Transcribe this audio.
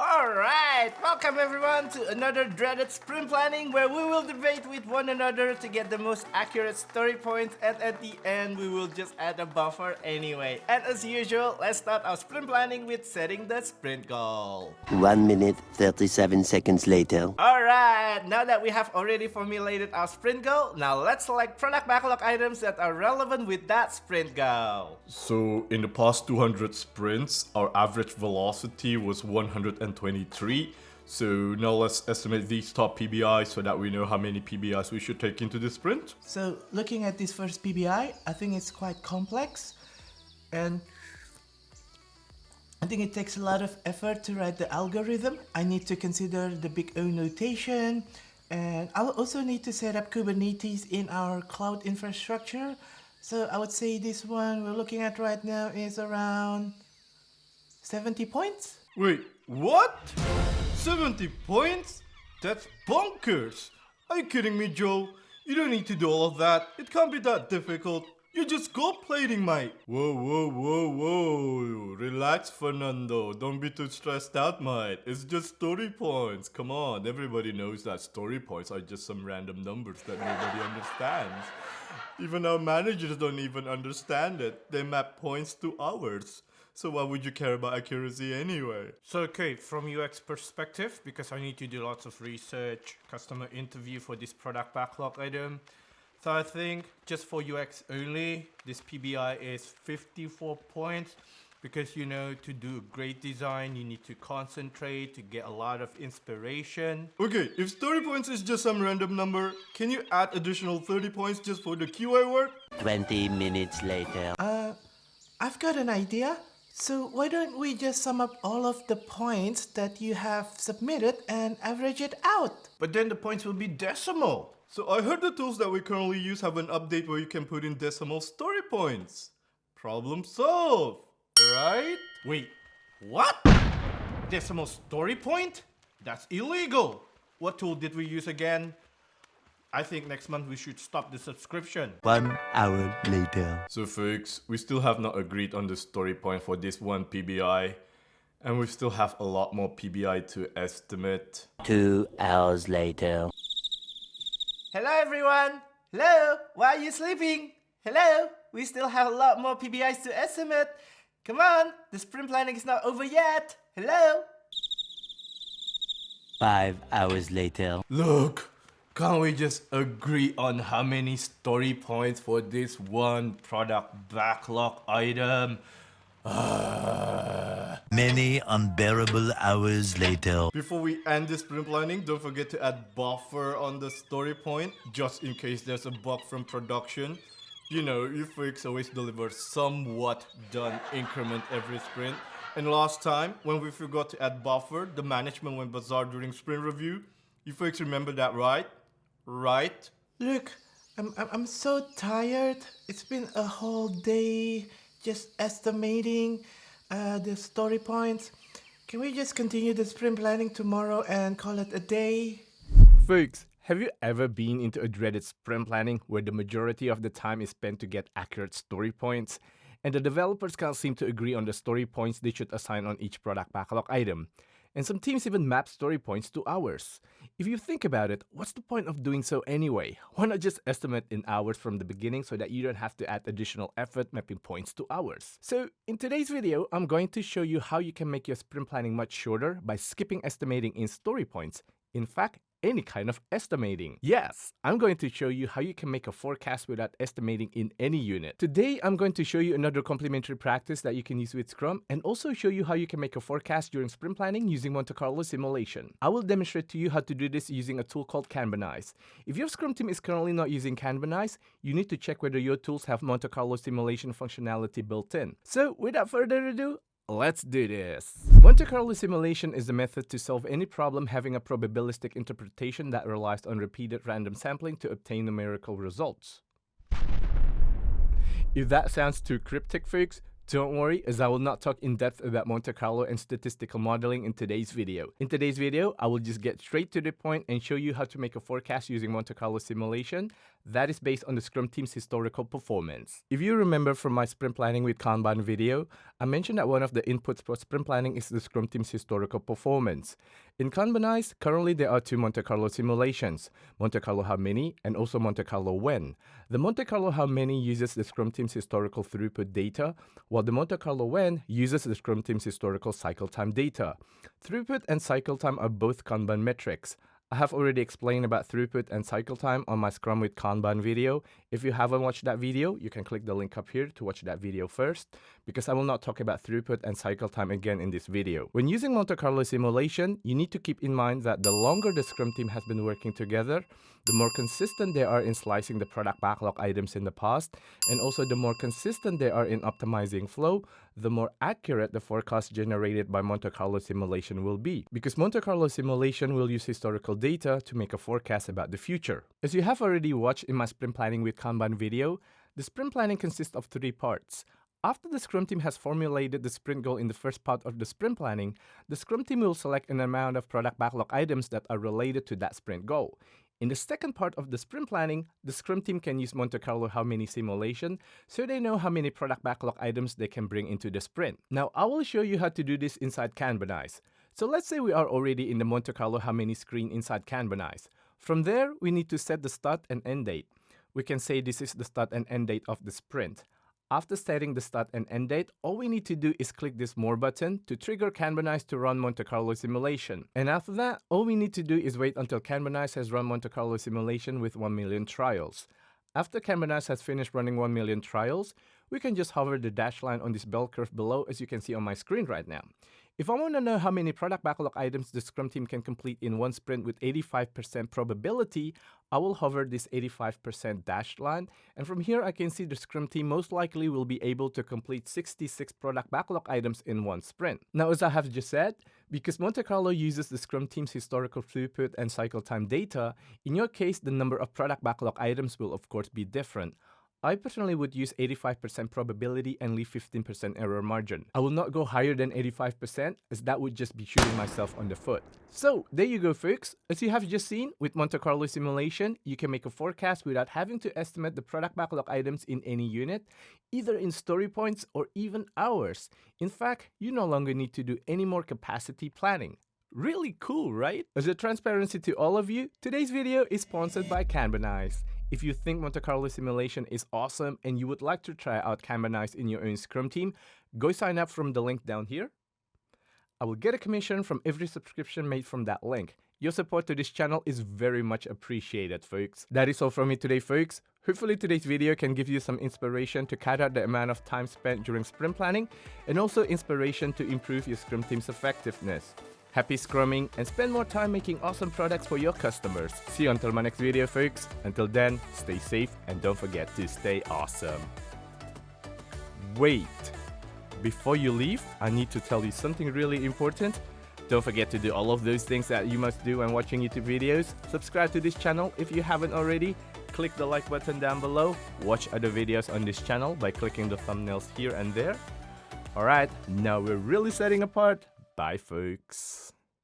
Alright, welcome everyone to another dreaded sprint planning where we will debate with one another to get the most accurate story points, and at the end we will just add a buffer anyway. And as usual, let's start our sprint planning with setting the sprint goal. 1 minute 37 seconds later. Alright, now that we have already formulated our sprint goal, now let's select product backlog items that are relevant with that sprint goal. So in the past 200 sprints, our average velocity was 123. So now let's estimate these top PBIs so that we know how many PBIs we should take into the sprint. So looking at this first PBI, I think it's quite complex, and I think it takes a lot of effort to write the algorithm. I need to consider the big O notation, and I will also need to set up Kubernetes in our cloud infrastructure. So I would say this one we're looking at right now is around 70 points. Wait, what? 70 points? That's bonkers! Are you kidding me, Joe? You don't need to do all of that. It can't be that difficult. You're just gold plating, mate. Whoa. Relax, Fernando. Don't be too stressed out, mate. It's just story points. Come on, everybody knows that story points are just some random numbers that nobody understands. Even our managers don't even understand it. They map points to hours. So why would you care about accuracy anyway? So okay, from UX perspective, because I need to do lots of research, customer interview for this product backlog item. So I think just for UX only, this PBI is 54 points. Because you know, to do great design, you need to concentrate, to get a lot of inspiration. Okay, if story points is just some random number, can you add additional 30 points just for the QA work? 20 minutes later. I've got an idea. So why don't we just sum up all of the points that you have submitted and average it out? But then the points will be decimal. So I heard the tools that we currently use have an update where you can put in decimal story points. Problem solved, right? Wait, what? Decimal story point? That's illegal. What tool did we use again? I think next month we should stop the subscription. 1 hour later. So folks, we still have not agreed on the story point for this one PBI. And we still have a lot more PBI to estimate. 2 hours later. Hello everyone! Hello! Why are you sleeping? Hello! We still have a lot more PBIs to estimate. Come on! The sprint planning is not over yet! Hello! 5 hours later. Look! Can't we just agree on how many story points for this one product backlog item? Many unbearable hours later. Before we end this sprint planning, don't forget to add buffer on the story point, just in case there's a bug from production. You know, you freaks always deliver somewhat done increment every sprint. And last time, when we forgot to add buffer, the management went bizarre during sprint review. You freaks remember that, right? Right? Look, I'm so tired. It's been a whole day just estimating the story points. Can we just continue the sprint planning tomorrow and call it a day? Folks, have you ever been into a dreaded sprint planning where the majority of the time is spent to get accurate story points, and the developers can't seem to agree on the story points they should assign on each product backlog item? And some teams even map story points to hours. If you think about it, what's the point of doing so anyway? Why not just estimate in hours from the beginning so that you don't have to add additional effort mapping points to hours? So in today's video, I'm going to show you how you can make your sprint planning much shorter by skipping estimating in story points. In fact, any kind of estimating. Yes, I'm going to show you how you can make a forecast without estimating in any unit. Today, I'm going to show you another complementary practice that you can use with Scrum, and also show you how you can make a forecast during sprint planning using Monte Carlo simulation. I will demonstrate to you how to do this using a tool called Kanbanize. If your Scrum team is currently not using Kanbanize, you need to check whether your tools have Monte Carlo simulation functionality built in. So without further ado, let's do this. Monte Carlo simulation is a method to solve any problem having a probabilistic interpretation that relies on repeated random sampling to obtain numerical results. If that sounds too cryptic, folks, Don't worry, as I will not talk in depth about Monte Carlo and statistical modeling in today's video. In today's video, I will just get straight to the point and show you how to make a forecast using Monte Carlo simulation that is based on the Scrum team's historical performance. If you remember from my sprint planning with Kanban video, I mentioned that one of the inputs for sprint planning is the Scrum team's historical performance. In Kanbanize, currently there are two Monte Carlo simulations, Monte Carlo How Many and also Monte Carlo When. The Monte Carlo How Many uses the Scrum team's historical throughput data, while the Monte Carlo When uses the Scrum team's historical cycle time data. Throughput and cycle time are both Kanban metrics. I have already explained about throughput and cycle time on my Scrum with Kanban video. If you haven't watched that video, you can click the link up here to watch that video first, because I will not talk about throughput and cycle time again in this video. When using Monte Carlo simulation, you need to keep in mind that the longer the Scrum team has been working together, the more consistent they are in slicing the product backlog items in the past, and also the more consistent they are in optimizing flow, the more accurate the forecast generated by Monte Carlo simulation will be, because Monte Carlo simulation will use historical data to make a forecast about the future. As you have already watched in my sprint planning with Kanban video, the sprint planning consists of three parts. After the Scrum team has formulated the sprint goal in the first part of the sprint planning, the Scrum team will select an amount of product backlog items that are related to that sprint goal. In the second part of the sprint planning, the Scrum team can use Monte Carlo How Many simulation so they know how many product backlog items they can bring into the sprint. Now, I will show you how to do this inside Kanbanize. So let's say we are already in the Monte Carlo How Many screen inside Kanbanize. From there, we need to set the start and end date. We can say this is the start and end date of the sprint. After setting the start and end date, all we need to do is click this More button to trigger Kanbanize to run Monte Carlo simulation. And after that, all we need to do is wait until Kanbanize has run Monte Carlo simulation with 1 million trials. After Kanbanize has finished running 1 million trials, we can just hover the dashed line on this bell curve below, as you can see on my screen right now. If I want to know how many product backlog items the Scrum team can complete in one sprint with 85% probability, I will hover this 85% dashed line, and from here I can see the Scrum team most likely will be able to complete 66 product backlog items in one sprint. Now, as I have just said, because Monte Carlo uses the Scrum team's historical throughput and cycle time data, in your case the number of product backlog items will of course be different. I personally would use 85% probability and leave 15% error margin. I will not go higher than 85%, as that would just be shooting myself on the foot. So there you go, folks. As you have just seen, with Monte Carlo simulation, you can make a forecast without having to estimate the product backlog items in any unit, either in story points or even hours. In fact, you no longer need to do any more capacity planning. Really cool, right? As a transparency to all of you, today's video is sponsored by Kanbanize. If you think Monte Carlo simulation is awesome and you would like to try out Kanbanize in your own Scrum team, go sign up from the link down here. I will get a commission from every subscription made from that link. Your support to this channel is very much appreciated, folks. That is all from me today, folks. Hopefully today's video can give you some inspiration to cut out the amount of time spent during sprint planning, and also inspiration to improve your Scrum team's effectiveness. Happy scrumming and spend more time making awesome products for your customers. See you until my next video, folks. Until then, stay safe and don't forget to stay awesome. Wait, before you leave, I need to tell you something really important. Don't forget to do all of those things that you must do when watching YouTube videos. Subscribe to this channel if you haven't already. Click the like button down below. Watch other videos on this channel by clicking the thumbnails here and there. Alright, now we're really setting apart. Bye, folks.